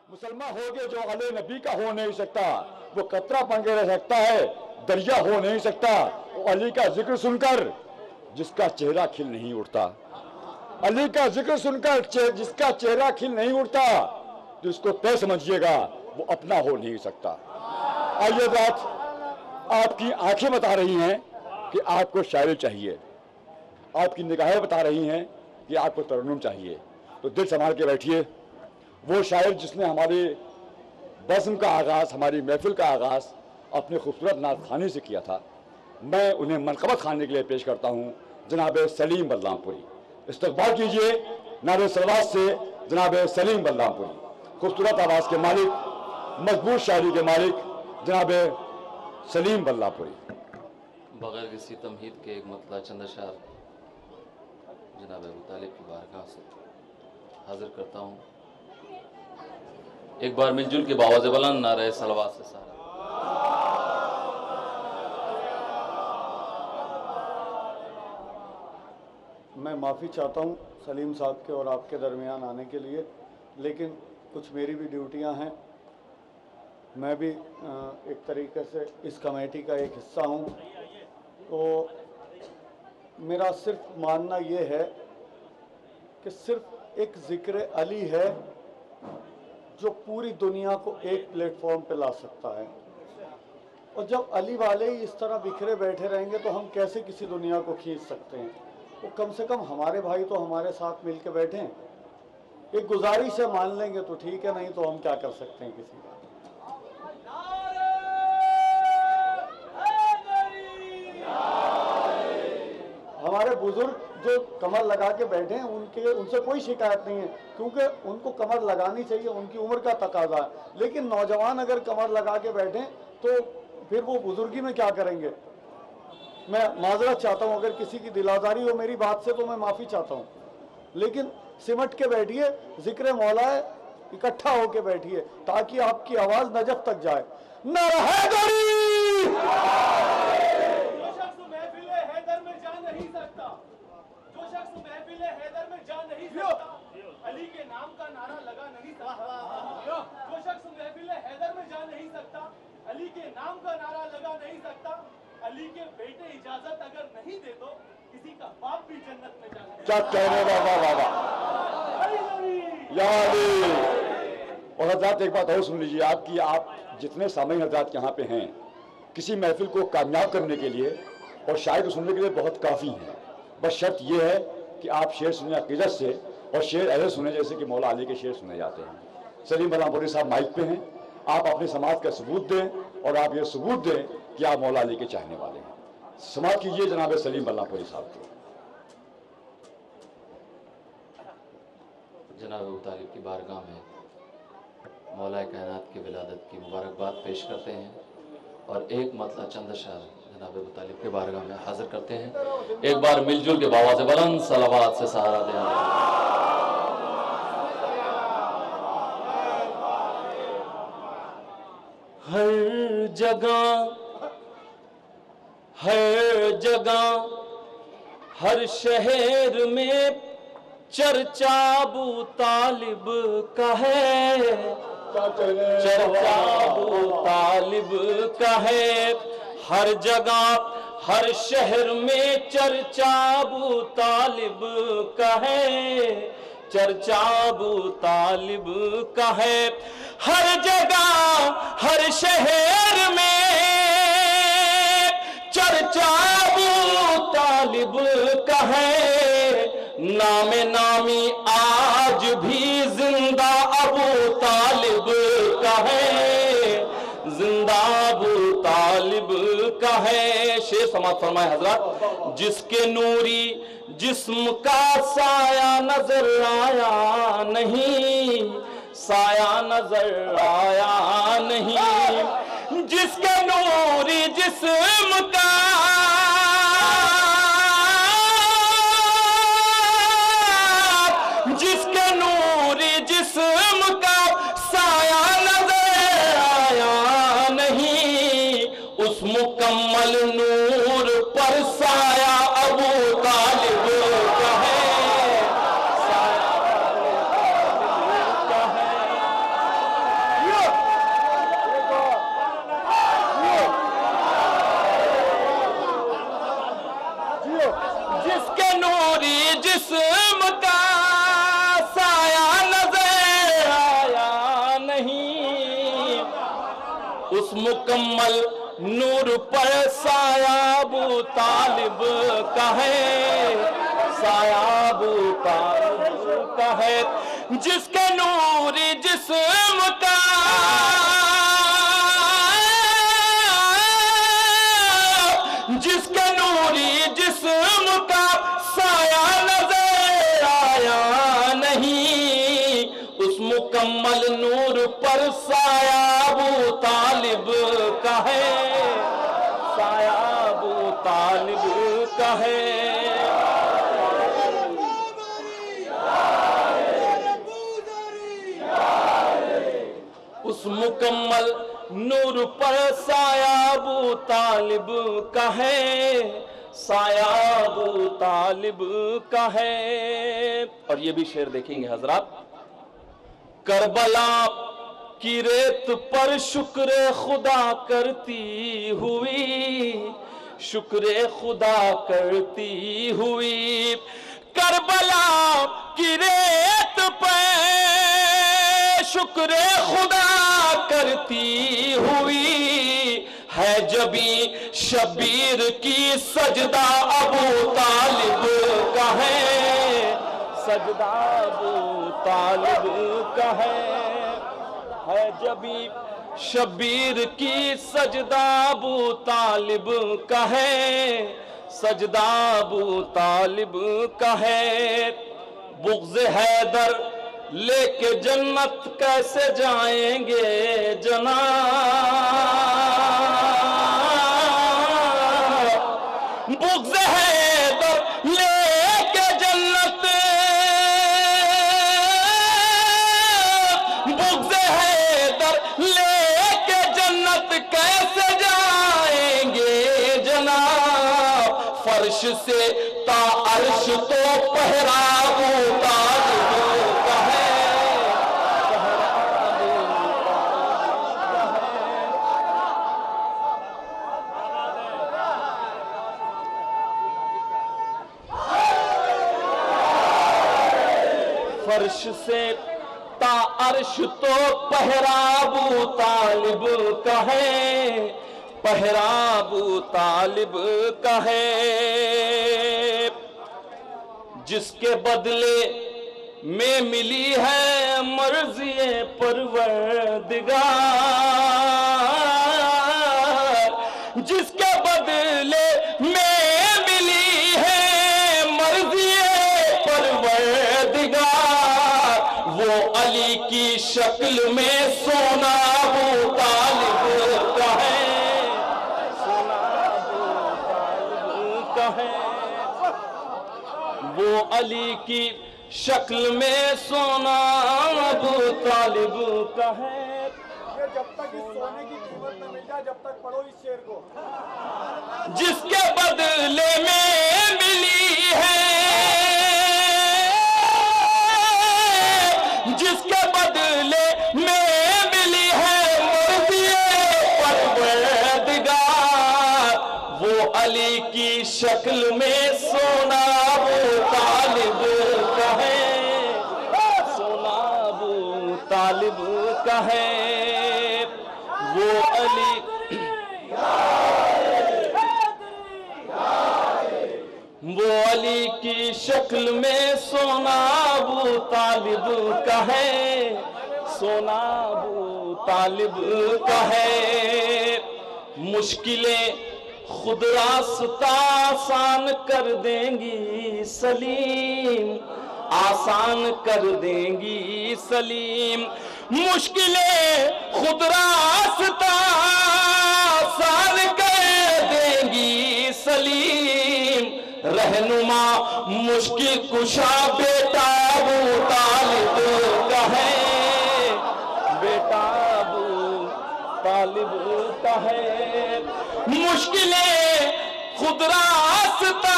मुसलमान हो गए जो अली नबी का हो नहीं सकता, वो कतरा बन के रह सकता है, दरिया हो नहीं सकता। वो अली का जिक्र सुनकर जिसका चेहरा खिल नहीं उठता, अली का जिक्र सुनकर जिसका चेहरा खिल नहीं उठता, तो इसको तय समझिएगा वो अपना हो नहीं सकता। और ये बात आपकी आंखें बता रही हैं कि आपको शायरी चाहिए, आपकी निगाहें बता रही हैं कि आपको तरन्नुम चाहिए। तो दिल संभाल के बैठिए। वो शायर जिसने हमारी बज़्म का आगाज़, हमारी महफिल का आगाज़ अपने खूबसूरत नात खाने से किया था, मैं उन्हें मनक़बत खाने के लिए पेश करता हूँ जनाब सलीम बलरामपुरी। इस्तक़बाल कीजिए नारे सलवात से जनाब सलीम बलरामपुरी, खूबसूरत आवाज़ के मालिक, मजबूत शायरी के मालिक जनाब सलीम बलरामपुरी। बगैर किसी तमहीद के एक मतला चंद अशार जनाब अबू तालिब की बारगाह से हाजिर करता हूँ। एक बार मिलजुल के बावाज़ बुलंद नारे सलवात से सारा। मैं माफ़ी चाहता हूँ सलीम साहब के और आपके दरमियान आने के लिए, लेकिन कुछ मेरी भी ड्यूटियाँ हैं। मैं भी एक तरीके से इस कमेटी का एक हिस्सा हूँ, तो मेरा सिर्फ मानना ये है कि सिर्फ एक ज़िक्र अली है जो पूरी दुनिया को एक प्लेटफॉर्म पे ला सकता है। और जब अली वाले ही इस तरह बिखरे बैठे रहेंगे तो हम कैसे किसी दुनिया को खींच सकते हैं। तो कम से कम हमारे भाई तो हमारे साथ मिल के बैठें, एक गुजारिश है, मान लेंगे तो ठीक है, नहीं तो हम क्या कर सकते हैं किसी का। हमारे बुजुर्ग जो कमर लगा के बैठे हैं उनसे कोई शिकायत नहीं है, क्योंकि उनको कमर लगानी चाहिए, उनकी उम्र का तकाजा है। लेकिन नौजवान अगर कमर लगा के बैठे तो फिर वो बुजुर्गी में क्या करेंगे। मैं माजरत चाहता हूँ, अगर किसी की दिलाजारी हो मेरी बात से तो मैं माफ़ी चाहता हूँ, लेकिन सिमट के बैठिए, जिक्र मौला है, इकट्ठा होके बैठिए ताकि आपकी आवाज़ नजफ तक जाए। नारा हैदरी! अली के नाम का नारा लगा नहीं सकता, जो शख्स महफिल हैदर में जा नहीं सकता, अली के नाम का नारा लगा नहीं सकता, अली के बेटे इजाजत अगर नहीं दे तो किसी का बाप भी जन्नत में जा नहीं। क्या कहने बाबा और हजरात, एक बात और सुन लीजिए, आप जितने सामईन हजरात यहाँ पे हैं, किसी महफिल को कामयाब करने के लिए और शायर को सुनने के लिए बहुत काफ़ी हैं। बस शर्त यह है कि आप शेर सुने अकीदत से और शेर ऐसे सुने जैसे कि मौला अली के शेर सुने जाते हैं। सलीम बलरामपुरी साहब माइक पे हैं, आप अपने समाज का सबूत दें और आप ये सबूत दें कि आप मौला अली के चाहने वाले हैं। समाज कीजिए जनाब सलीम बलरामपुरी साहब को। जनाब अबू तालिब की बारगाह में मौला कायनात की विलादत की मुबारकबाद पेश करते हैं और एक मतला चंद अशार जनाब अबू तालिब के बारगाह में हाजिर करते हैं। एक बार मिलजुल के बावाज़ बुलंद सलावत से सहारा दें। हर जगह हर शहर में चर्चा अबू तालिब का है, चर्चा अबू तालिब का है। हर जगह हर शहर में चर्चा अबू तालिब का है, चर्चा अबू तालिब का है। हर जगह हर शहर में चर्चा अबू तालिब का है। नामे नामी आज भी जिंदा अबू तालिब का है, जिंदा अबू तालिब का है। शेर समात फरमाए हजरत। जिसके नूरी जिस्म का साया नजर आया नहीं, साया नजर आया नहीं। जिसके नूरी जिस्म का जिस्म का साया नजर आया नहीं, उस मुकम्मल नूर पर साया अबू तालिब का है, साया अबू तालिब का है। उस मुकम्मल नूर पर साया अबू तालिब का है, साया अबू तालिब का है। जिसके नूर जिस्म का जिसके नूरी जिस्म का साया नजर आया नहीं, उस मुकम्मल नूर पर साया अबू तालिब का है, साया अबू तालिब का है। उस मुकम्मल नूर पर साया अबू तालिब का है, साया अबू तालिब का है। और ये भी शेर देखेंगे हजरात। करबला की रेत पर शुक्र खुदा करती हुई, शुक्र खुदा करती हुई। करबला की रेत पर शुक्र खुदा करती हुई है जबी शबीर की सजदा अबू तालिब का है, सजदा अबू तालिब का है जबी शबीर की सजदा अबू तालिब का है, सजदा अबू तालिब का है। बुग़्ज़ हैदर लेके जन्नत कैसे जाएंगे जनाब, बुग़्ज़ हैदर लेके जन्नत, बुग़्ज़ हैदर लेके जन्नत कैसे जाएंगे जनाब। फर्श से ता अर्श तो पहरा अबू तालिब का है, फर्श से ता अर्श तो पहरा अबू तालिब का है, पहरा अबू तालिब का है। जिसके बदले में मिली है मर्ज़ी परवरदिगार, जिसके बदले में मिली है मर्ज़ी परवरदिगार, वो अली की शक्ल में सोना अबू तालिब का है, सोना अबू तालिब का है। वो अली की शक्ल में सोना अबू तालिब का है। ये जब तक इस सोने की कीमत न मिल जाए जब तक पढ़ो इस शेर को। जिसके बदले में मिली है, जिसके बदले में मिली है मर्ज़िए परवरदिगार, वो अली की शक्ल में सोना अबू तालिब का है, सोना अबू तालिब का है। वो अली वो अली की शक्ल में सोना अबू तालिब का है, सोना अबू तालिब का है। मुश्किलें खुद रास्ता आसान कर देंगी सलीम, आसान कर देंगी सलीम। मुश्किलें खुद रास्ता आसान कर देंगी सलीम। रहनुमा मुश्किल कुशा बेटा अबू तालिब का है, बेटा अबू तालिब का है। मुश्किलें खुद रास्ता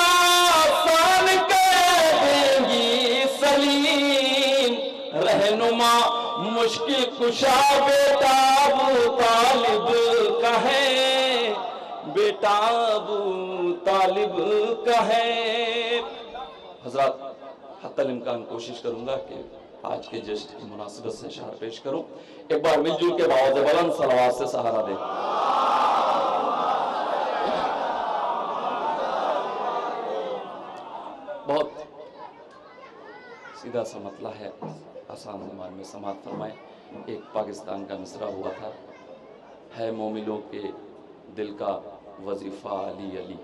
आसान कर देंगी सलीम। रहनुमा मुश्किल कुशा बेटा अबू तालिब का है, बेटा अबू तालिब का है। हजरत हत्तल इम्कान कोशिश करूंगा कि आज के जश्न की मुनासिबत से अशआर पेश करूं। एक बार मिलजुल के बावज़ बुलंद सलावत से सहारा दे। बहुत सीधा सा मतला है, आसान ज़बान में समाअत फरमाए। एक पाकिस्तान का मिसरा हुआ था, है मोमिनों के दिल का वजीफा अली अली।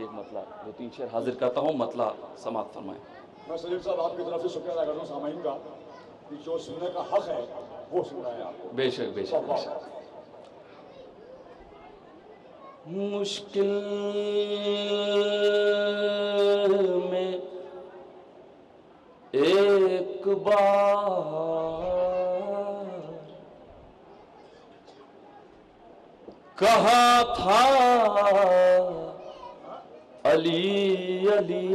एक मतला 2-3 शेर हाजिर करता हूँ, मतला समाअत फरमाए। मैं सलीम साहब आपकी तरफ से शुक्रिया अदा करता हूँ सामाईन का कि जो सुनने का हक है वो सुन रहे हैं आपको। बेशक बेशक बेशक। मुश्किल में एक बार कहा था अली अली,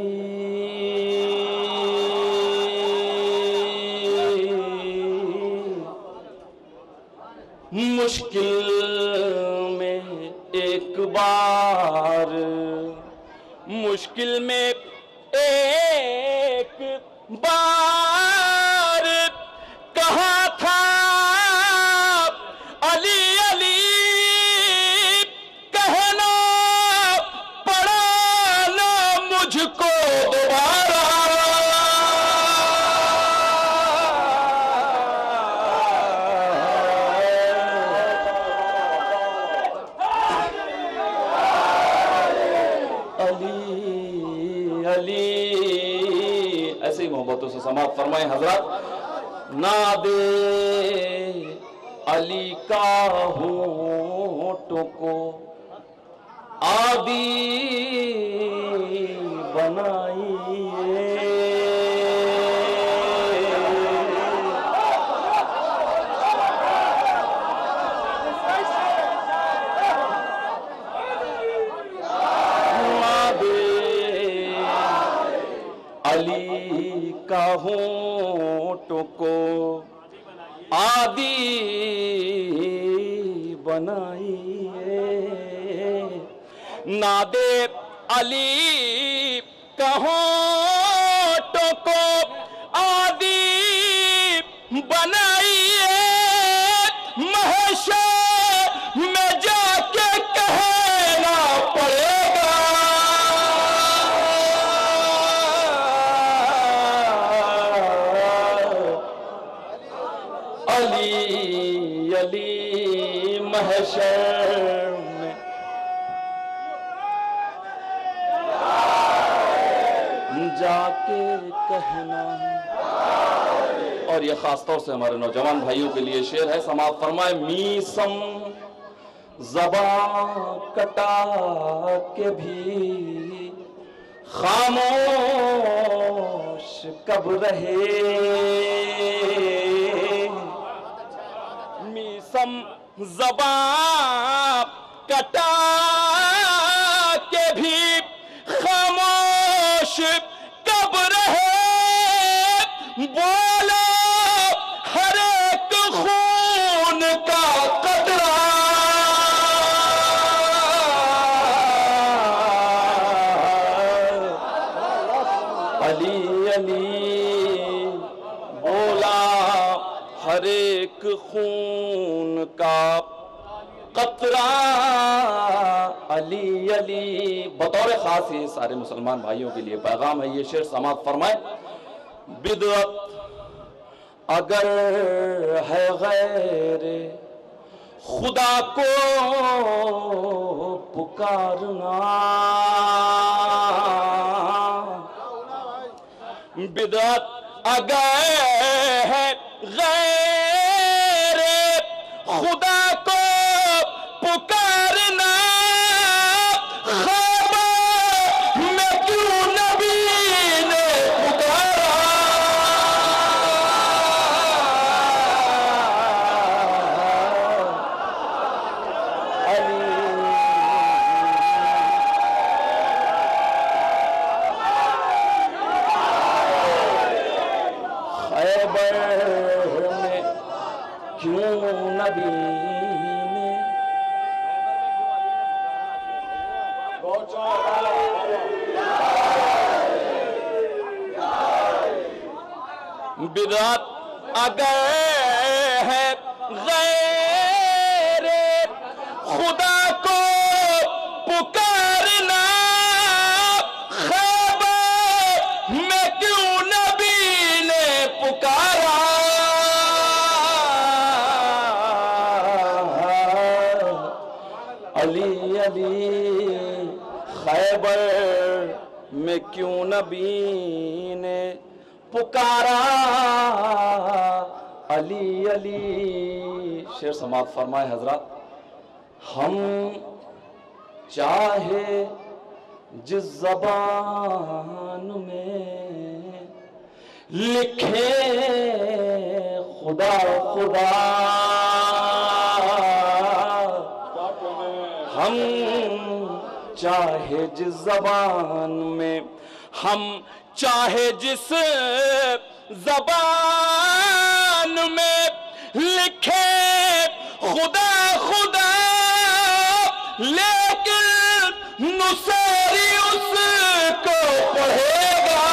मुश्किल में एक बार, मुश्किल में एक बार कहा था अली अली, कहना पड़ा ना मुझको दोबारा। अली अली, ऐसे ही मोहब्बतों से समाअत फरमाए हजरत। नादे अली का होठों को आदि बनाइए, अली का होठों को आदि बनाइए, नादे अली का होठों को आदि बनाइए, महशर में जाके कहना पड़ेगा अली अली, महशर में जाके कहना। और ये खास तौर से हमारे नौजवान भाइयों के लिए शेर है, समाअत फरमाए। मीसम ज़बां कटा के भी खामोश कब रहे, मीसम ज़बां कटा के भी खामोश कब रहे, बोलो हर एक खून का कतरा, अली अली बोला हर एक खून का कतरा, अली अली। बतौर खास ये सारे मुसलमान भाइयों के लिए पैगाम है, ये शेर समाअत फरमाए। बिदअत अगर है गैर खुदा को पुकारना, बिदअत अगर है गैर खुदा को पुकारना, ख्वाब में क्यों नबी ने पुकारा, खैबर में क्यों नबी ने। बिदअत अगर है गैरे खुदा को पुकारना, खैबर में क्यों नबी ने पुकारा। अली अली खैबर में क्यों नबी ने पुकारा। अली अली शेर समाप्त फरमाए हजरत। हम चाहे जिस ज़बान में लिखे खुदा खुदा, हम चाहे जिस ज़बान में, हम चाहे जिस ज़बान में लिखे खुदा खुदा, लेकिन नुसेरी उसको पढ़ेगा।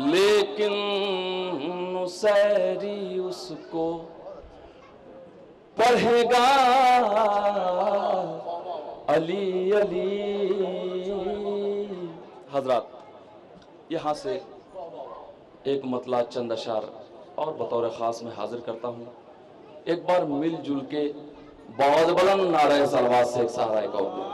लेकिन नुसेरी उसको पढ़ेगा। अली अली हजरत, यहाँ से एक मतला चंद अशार और बतौर ख़ास में हाजिर करता हूँ। एक बार मिलजुल के बहुत बुलंद नारे सलवात से एक सहारा कौम दो।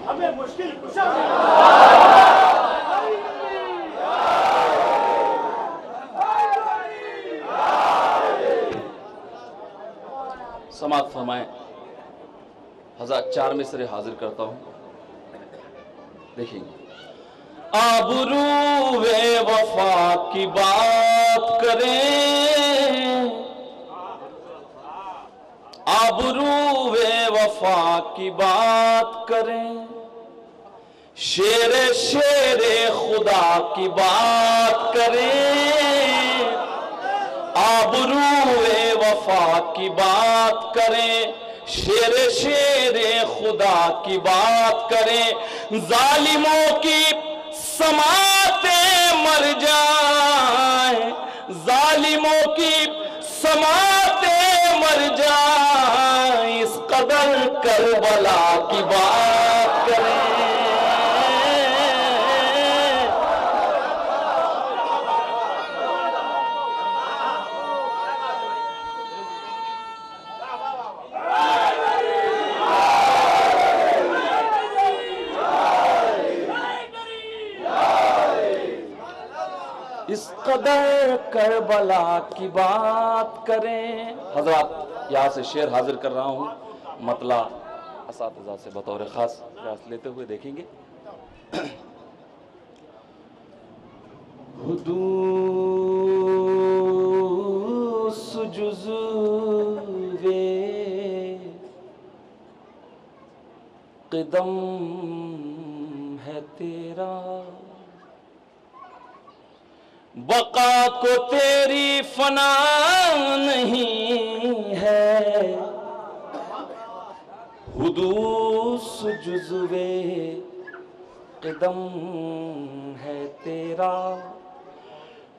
हमें मुश्किल कुशा समाप्त फरमाएं। हज़ार 4 मिसरे हाजिर करता हूं। देखिए, आबरूए वफा की बात करें, आबरूए वफा की बात करें, शेरे शेरे खुदा की बात करें, आबरूए वफा की बात करें, शेरे शेरे खुदा की बात करें। जालिमों की समातें मर जाएं, जालिमों की समातें मर जाएं, इस कदर करबला की बात करें। इस कदर करबला की बात करें। हजरत, यहाँ से शेर हाजिर कर रहा हूँ, मतला असातिज़ा से बतौर ख़ास प्रयास लेते हुए देखेंगे। हुदूस जुज़्वे क़दम है तेरा, बका को तेरी फना नहीं है। हुदूस जुज़्वे क़दम है तेरा,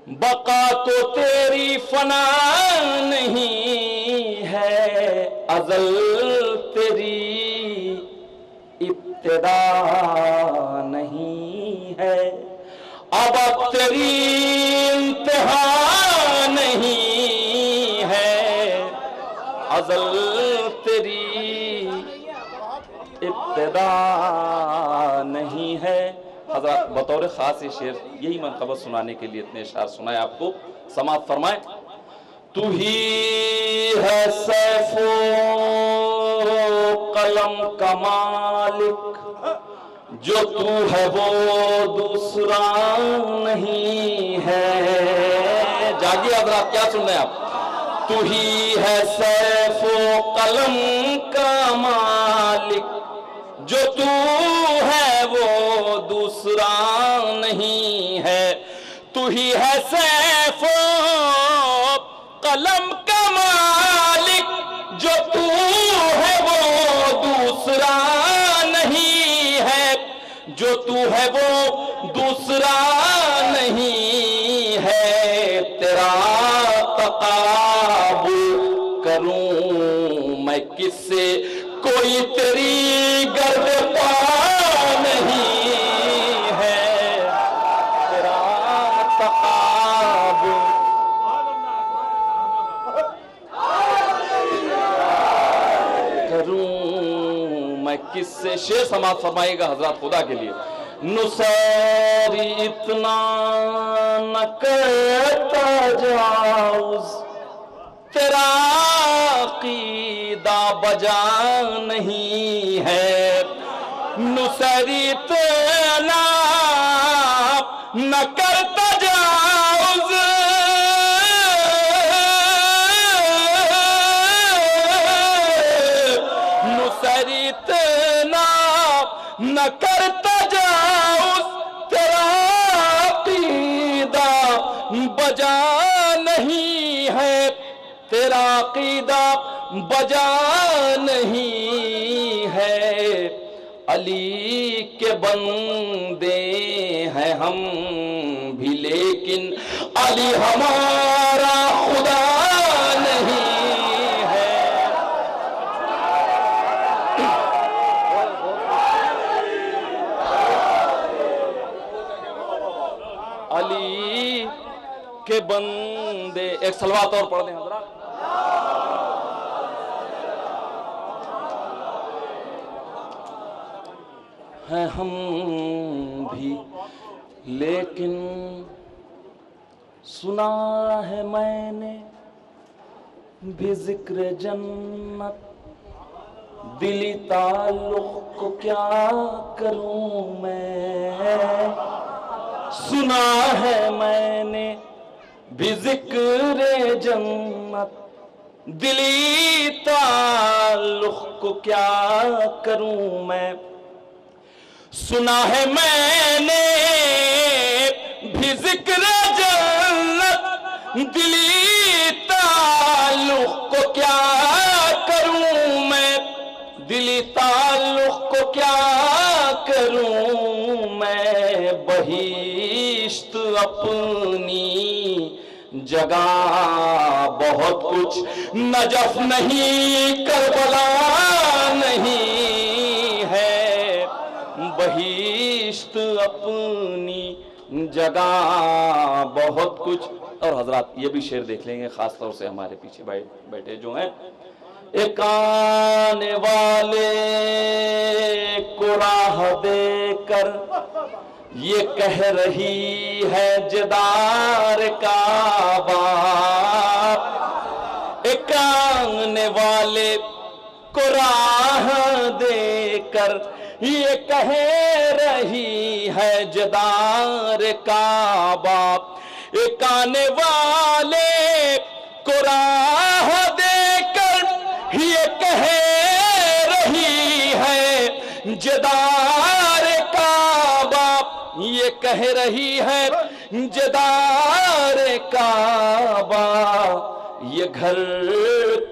बका को तेरी फना नहीं है। अज़ल तेरी इब्तिदा नहीं है, अब तेरी इंतहा नहीं है। अज़ल तेरी इब्तिदा नहीं है। हज़रत, बतौर ख़ास ये शेर यही मनक़बत सुनाने के लिए इतने इशार सुनाए आपको। समाप्त फरमाए। तू ही है सैफो कलम का मालिक, जो तू है वो दूसरा नहीं है। जागिए हज़रात, क्या सुन रहे हैं आप? तू ही है सैफो कलम का मालिक, जो तू है वो दूसरा नहीं है। तू ही है सैफो कलम का मालिक, जो तू है वो दूसरा नहीं है। जो तू है वो दूसरा नहीं है। तेरा तकाबुल करूं मैं किससे, कोई तेरी गर्द पा नहीं है। तेरा तकाबुल करूं मैं किससे। शेर समाज फरमाएगा हजरत खुदा के लिए। नुसैरी इतना न करता जाऊज, तेरा अकीदा बजा नहीं है। नुसैरी इतना न करता जाऊज, नुसैरी इतना न करता जाऊज, तेरा अकीदा बजा नहीं है। तेरा अकीदा बजा नहीं है। अली के बंदे हैं हम भी, लेकिन अली हमारा खुदा नहीं है। अली के बंदे, एक सलवात और पढ़ दें हज़रात। हैं हम भी, लेकिन सुना है मैंने भी जिक्र जन्नत, दिली ताल्लुक को क्या करूं मैं। सुना है मैंने भी जिक्र जन्नत, दिली ताल्लुक को क्या करूं मैं। सुना है मैंने भी जिक्र जन्नत, दिली ताल्लुक को क्या करूं मैं। दिली ताल्लुक को क्या करूं मैं। बहिश्त अपनी जगह बहुत कुछ, नजफ नहीं करबला नहीं है। बहिश्त अपनी जगह बहुत कुछ। और हजरात ये भी शेर देख लेंगे, खास तौर से हमारे पीछे बैठे जो हैं। एक आने वाले को राह देकर ये कह रही है जदार काबा। एक आने वाले को राह देकर ये कह रही है जदार काबा। एक आने वाले को राह देकर ये कह रही है जदार काबा। ये कह रही है जदार काबा। ये घर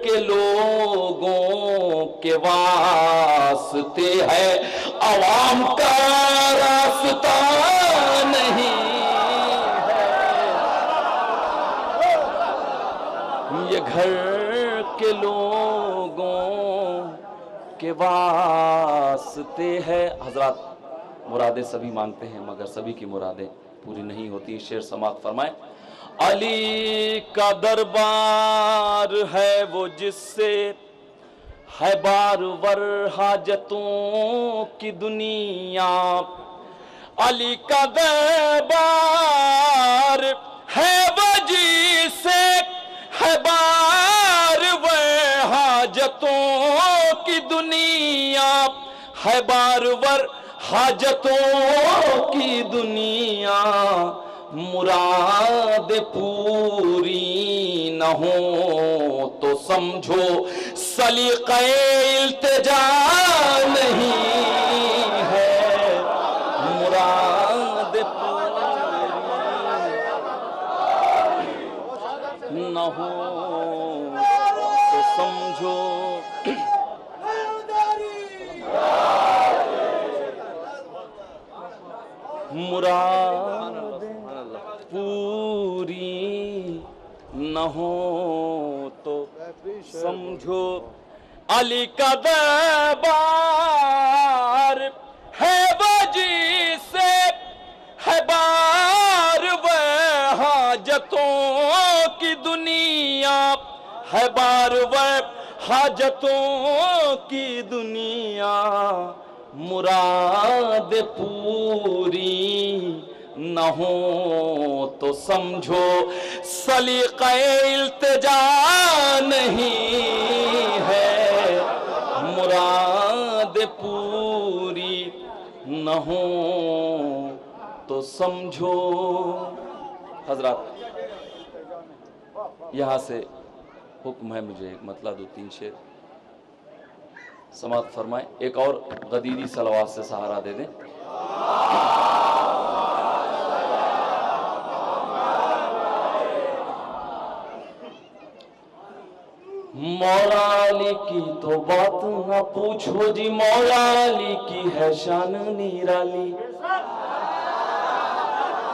के लोगों के वास्ते है, अवाम का रास्ता नहीं है। ये घर के लोगों के वास्ते है। हजरत मुरादें सभी मांगते हैं, मगर सभी की मुरादें पूरी नहीं होती। शेर समाप्त फरमाए। अली का दरबार है वो जिससे है बार-बार हाजतों की दुनिया। अली का दरबार है वो जिससे है है बार वर हाजतों की दुनिया, है बार वर हाजतों की दुनिया, मुराद पूरी न हो तो समझो सलीक़े इल्तिजा नहीं है, मुराद पूरी न हो तो समझो मुराद पूरी न हो तो समझो अली का दरबार है वजी से, है बार वह हाजतों की दुनिया, है बार वह हाजतों की दुनिया, मुराद पूरी न हो तो समझो सलीक़े इल्तिजा नहीं है, मुराद पूरी न हो तो समझो। हजरत यहाँ से हुक्म है मुझे एक मतला 2-3 शेर समाप्त फरमाएं। एक और गदीरी सलवात से सहारा दे दें। मौला अली की तो बात ना पूछो जी, मौला अली की है शान निराली,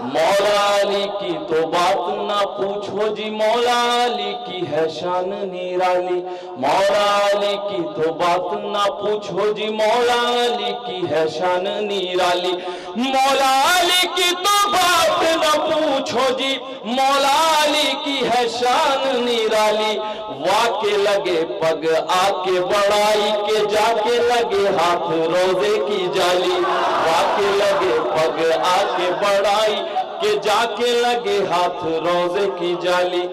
मौला अली की तो बात ना पूछो जी, मौला अली की है शान निराली, मौला अली की तो बात ना पूछो जी, मौला अली की है शान निराली, मौला अली की तो बात ना पूछो जी, मौला अली की है शान निराली, वाके लगे पग आके बढ़ाई के जाके लगे हाथ रोजे की जाली, वाके लगे पग आके बढ़ाई के जाके लगे हाथ रोजे की जाली,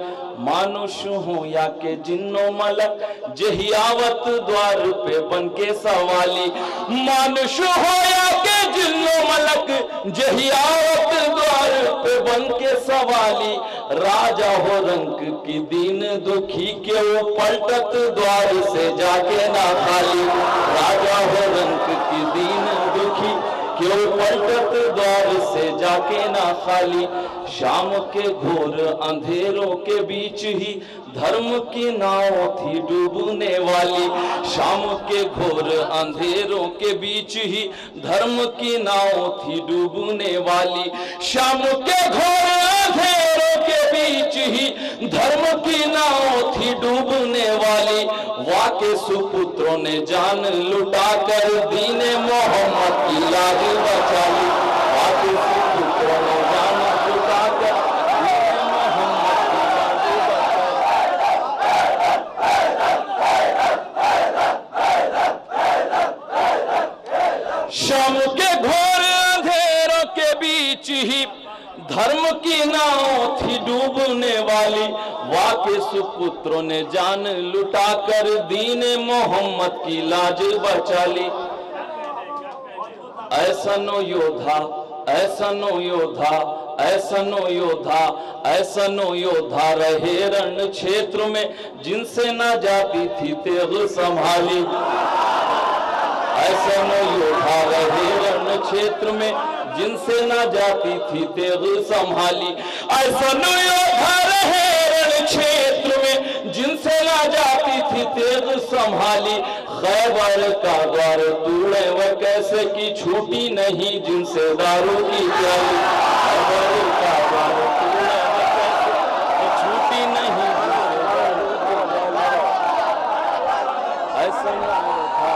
मानुष हो या के जिन्नो मलक जहियावत द्वार पे बन के सवाली, मानुष हो या के जिन्नो मलक जहियावत द्वार पे बन के सवाली, राजा हो रंग की दीन दुखी के वो पलटत द्वार से जाके ना खाली, राजा हो रंग की दीन दुखी क्यों पलटत द्वार से जाके ना खाली, शाम के घोर अंधेरों के बीच ही धर्म की नाव थी डूबने वाली, शाम के घोर अंधेरों के बीच ही धर्म की नाव थी डूबने वाली, शाम के घोर अंधेरों के बीच ही धर्म की नाव थी डूबने वाली, वाके सुपुत्रों ने जान लुटा कर दीने मोहम्मद की लाज बचा ली, वाके सुपुत्रों ने जान लुटा कर दीने मोहम्मद की लाज बचा ली, शाम के घोर अंधेरों के बीच ही धर्म की नाव थी डूबने वाली, वाके सुपुत्रों ने जान लुटा कर दीने मोहम्मद की लाज बचा ली। ऐसा नो योद्धा, ऐसा नो योद्धा, ऐसा नो योद्धा, ऐसा नो योद्धा रहे रण क्षेत्र में जिनसे ना जाती थी तेग संभाली, ऐसा नो योद्धा रहे रण क्षेत्र में जिनसे ना जाती थी तेग संभाली, ऐसा नो योद्धा रहे रण क्षेत्र में जिनसे ना जाती थी तेग संभाली, खैबर का द्वार तूड़े वह कैसे की छूटी नहीं जिनसे दारू की प्याली, खैबर का द्वार तूड़े वह कैसे की छूटी नहीं ऐसा ना था।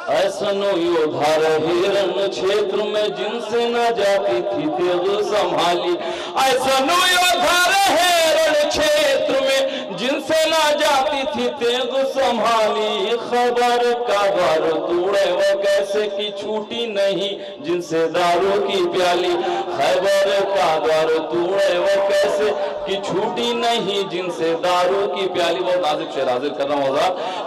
ऐसनो योद्धा रहे रण क्षेत्र में जिनसे न जाती थी तेग संभाली, ऐसा योद्धा रहे रण क्षेत्र में जिनसे ना जाती थी तेग संभाली। खैबर का द्वार तोड़े वो कैसे की छूटी नहीं जिनसे दारू की प्याली। खैबर का द्वार तोड़े वो कैसे की छूटी नहीं जिनसे दारू की प्याली। वो नाजुक शेर हाजिर कर रहा हूँ।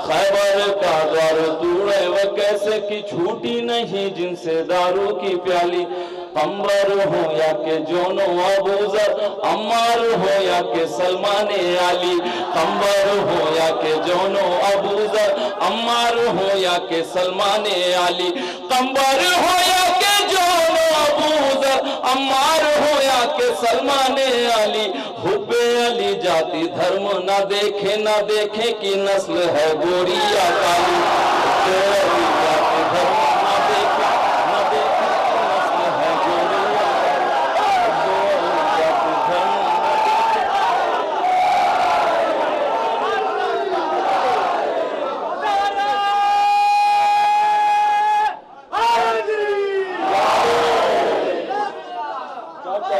खैबर का द्वार तोड़े वो कैसे की छूटी नहीं जिनसे दारू की प्याली। कंबर हो या के जोनो अबूजर, अम्मार हो या के सलमान आली। कंबर हो या के जोनो अबूजर, अम्मार हो या के सलमान आली। कंबर हो या के जोनो अबूजर, अम्मार हो या के सलमान आली। हुब्बे अली जाति धर्म ना देखे कि नस्ल है गोरी या काली। हुब्बे अली जाति धर्म ना देखे कि नस्ल है गोरी या काली। हुब्बे अली जाति धर्म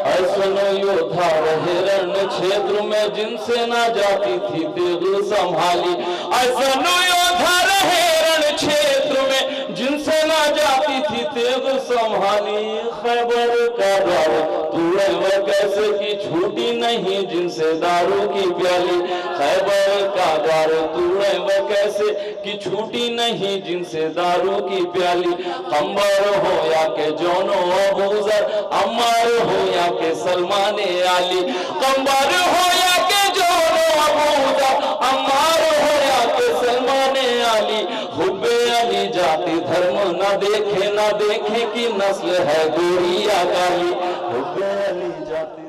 ऐसनो योद्धा रहे रण क्षेत्र में जिनसे ना जाती थी तेग संभाली। ऐसनो योद्धा रहे रण क्षेत्र में जिनसे ना जाती थी तेग संभाली। खैबर का द्वार तोड़े वो कैसे की छूटी नहीं जिनसे दारू की प्याली। खैबर का द्वार तोड़े वो कैसे की छूटी नहीं जिनसे दारू की प्याली। कंबर हो या के जोनो अबूजर, अम्मार हो या के सलमान आली। कंबर हो या के जोनो अबूजर, अम्मार हो या के सलमान आली। हुब्बे अली जाति धर्म न देखे कि नस्ल है गोरी या काली। हुब्बे अली जाति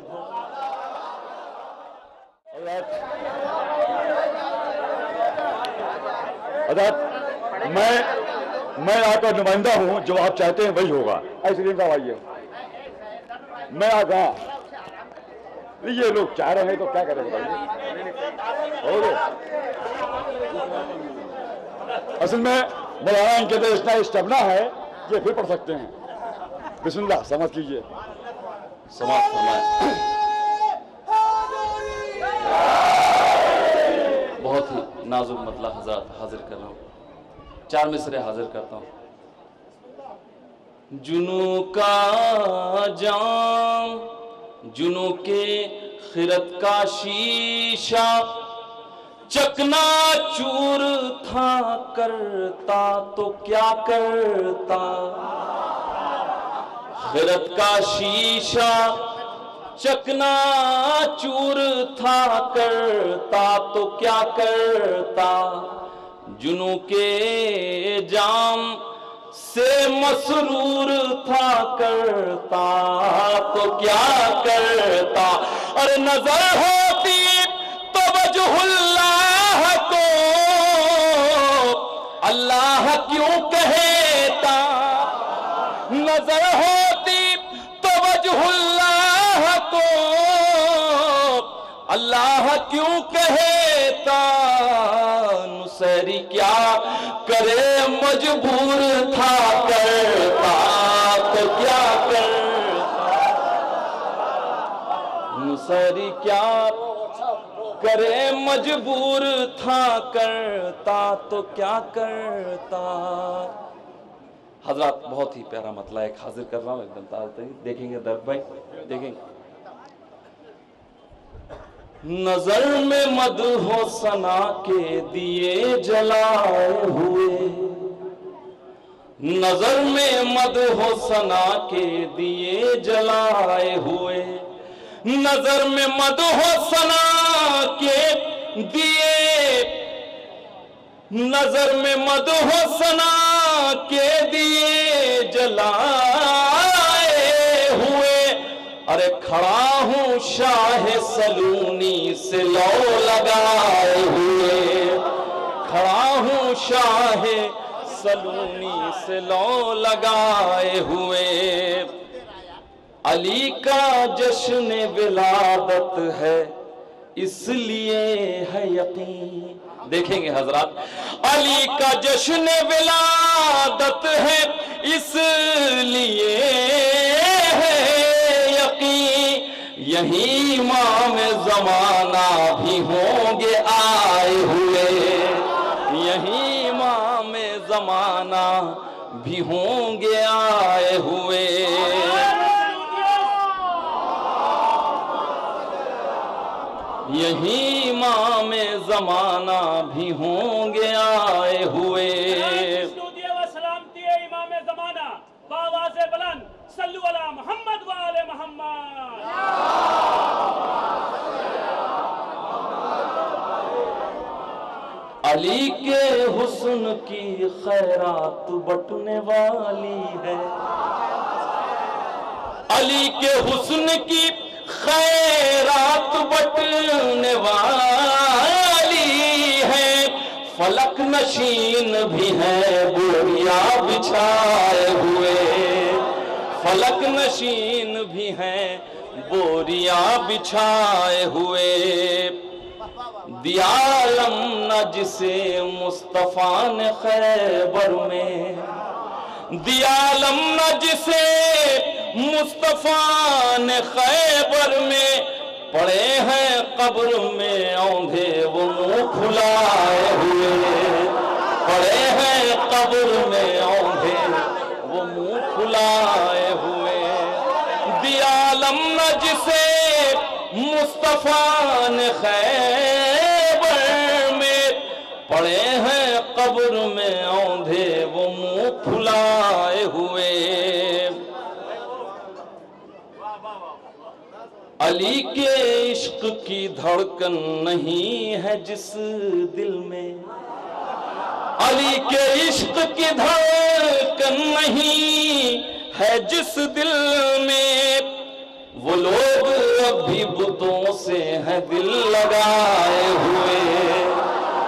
मैं आपका नुमाइंदा हूं, जो आप चाहते हैं वही होगा। ऐसे साहब आइए, मैं आ गया। ये लोग चाह रहे हैं तो क्या करें बताइए। असल में मौलाना इनके तो इतना स्टेमिना है कि फिर पढ़ सकते हैं। बिस्मिल्लाह समाप्त कीजिए। समाप्त फरमाएं। बहुत ही नाजुक मतला हजरत हाजिर कर रहा हूँ। 4 मिसरे हाजिर करता हूँ। जुनू का जाम, जुनू के खिरत का शीशा, चकना चूर था करता तो क्या करता। खिरत का शीशा चकना चूर था करता तो क्या करता। जुनू के जाम से मसरूर था करता तो क्या करता। और नजर होती तो वजहुल्लाह को अल्लाह क्यों कहता। नजर होती तो वजहुल्लाह को अल्लाह क्यों कहता। नुसैरी क्या करे मजबूर था करता तो क्या करता। नुसैरी क्या करे मजबूर था करता तो क्या करता। हजरत बहुत ही प्यारा मतला एक हाजिर कर रहा हूँ, एकदम ताज़ा देखेंगे दर्द भाई, देखेंगे। नजर में मद हो सना के दिए जलाए हुए। नजर में मद हो सना के दिए जलाए हुए। नजर में मद हो सना के दिए, नजर में मद हो सना के दिए जलाए हुए। अरे खड़ा हूं शाह सलूनी से लौ लगाए हुए। खड़ा हूं शाह सलूनी से लौ लगाए हुए। अली का जश्न विलादत है इसलिए है यकीन। देखेंगे हजरात, अली का जश्न विलादत है इसलिए है यकीन। यही इमाम ज़माना भी होंगे आए हुए, यही इमाम ज़माना भी होंगे आए हुए। यही इमाम ज़माना भी होंगे आए हुए। इमाम ज़माना बावाज़े बुलंद सल्लु अला मोहम्मद व आले मोहम्मद। अली के हुस्न की खैरात बटने वाली है, अली के हुस्न की खैरात बटने वाली है। फलक नशीन भी है बोरिया बिछाए हुए, फलक नशीन भी है बोरिया बिछाए हुए। दियालम न जिसे मुस्तफा ने खैबर में, दियालम न जिसे मुस्तफा ने खैबर में, पड़े हैं कब्र में औंधे वो मुंह फुलाए हुए, पड़े हैं कब्र में औंधे वो मुंह फुलाए हुए। दियालम न जिसे मुस्तफा ने खैबर में, पड़े हैं कब्र में औंधे वो मुंह फुलाए हुए। अली के इश्क की धड़कन नहीं है जिस दिल में, अली के इश्क की धड़कन नहीं है जिस दिल में, वो लोग अभी बुतों से हैं दिल लगाए हुए,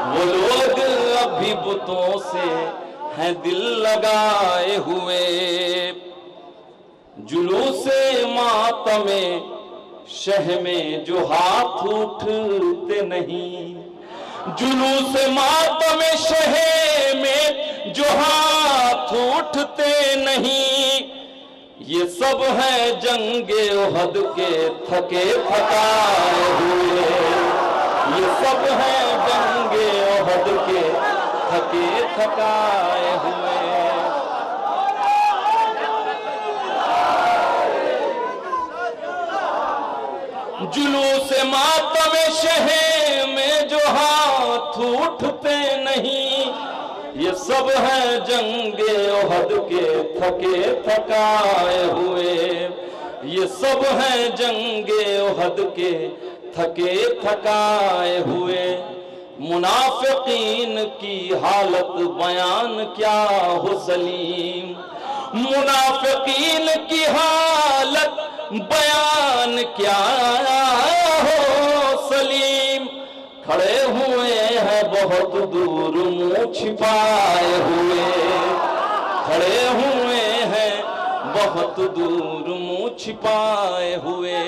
वो लोग अभी बुतों से हैं दिल लगाए हुए। जुलूसे मातमे शह में जो हाथ उठते नहीं, जुलूस मातमे शह में जो हाथ उठते नहीं, ये सब है जंगे उहद के थके थकाए हुए, ये सब है जंगे उहद के थके थकाए हुए। जुलूस मातम शहे में जो हाथ उठते नहीं, ये सब है जंगे उहद के थके थकाए हुए, ये सब है जंगे उहद के थके थकाए हुए। मुनाफिकीन की हालत बयान क्या हो सलीम, मुनाफिकीन की हालत बयान क्या हो सलीम। खड़े हुए हैं बहुत दूर मुंह छिपाए हुए, खड़े हुए हैं बहुत दूर मुंह छिपाए हुए।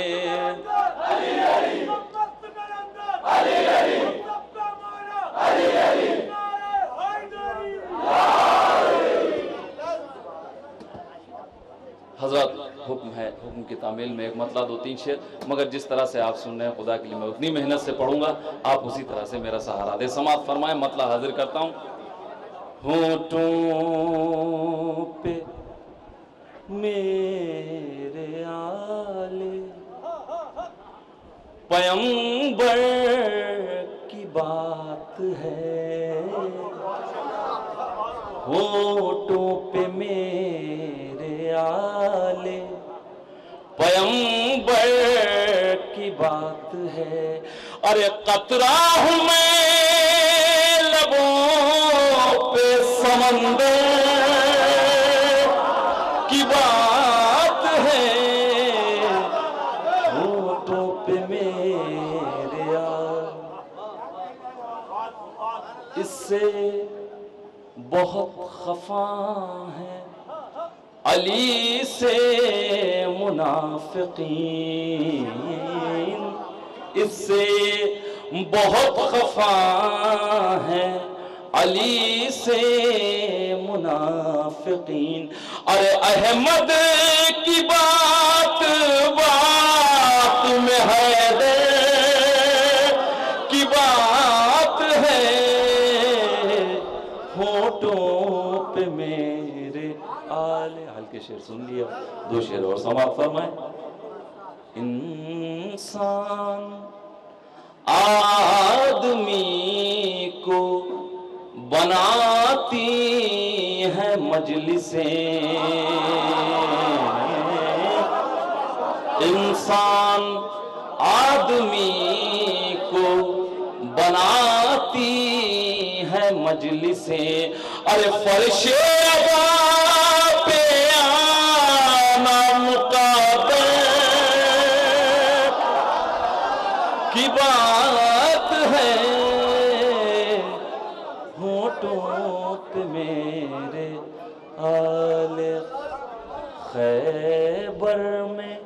हजरत हुक्म है, हुक्म की तामील में एक मतला 2-3 शेर, मगर जिस तरह से आप सुन रहे हैं खुदा के लिए मैं उतनी मेहनत से पढ़ूंगा, आप उसी तरह से मेरा सहारा दे। समात फरमाए, मतला हाजिर करता हूँ। होठों पे मेरे आले पैगंबर की बात है, होठों पे मेरे आले पैगंबर की बात है। अरे कतरा हूं मैं लबों पे समंदर की बात है, होठों पे मेरे इससे बहुत खफा है अली से मुनाफिकीन, इससे बहुत खफा है अली से मुनाफिकीन। अरे अहमद की बात बात में होठों पे मेरे आले। हल्के शेर सुन लिया, 2 शेर और समाप्त फरमाए। इंसान आदमी को बनाती है मजलिसें, इंसान आदमी को बनाती है मजलिसें। अरे फर्शे अबा पे आना मुक़द्दर की बात है, होठों पे मेरे आले खैबर में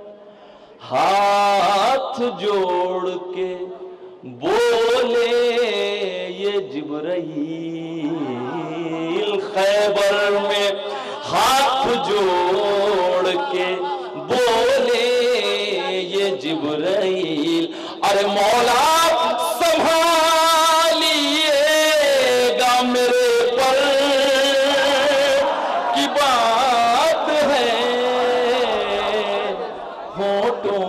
हाथ जोड़ के बोले ये जिब्राईल, खैबर में हाथ जोड़ के बोले ये जिब्राईल। अरे मौला संभालिएगा मेरे पर की बात है, होठों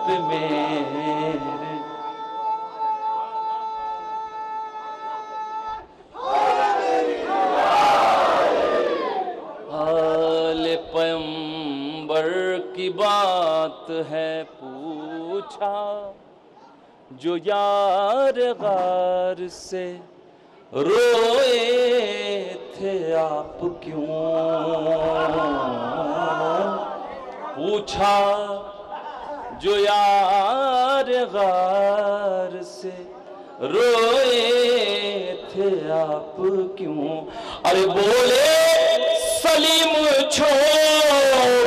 पे मेरे। आले पैगंबर की बात है पूछा, जो यार गार से रोए थे आप क्यों, पूछा जो यार गार से रोए थे आप क्यों। अरे बोले सलीम छोड़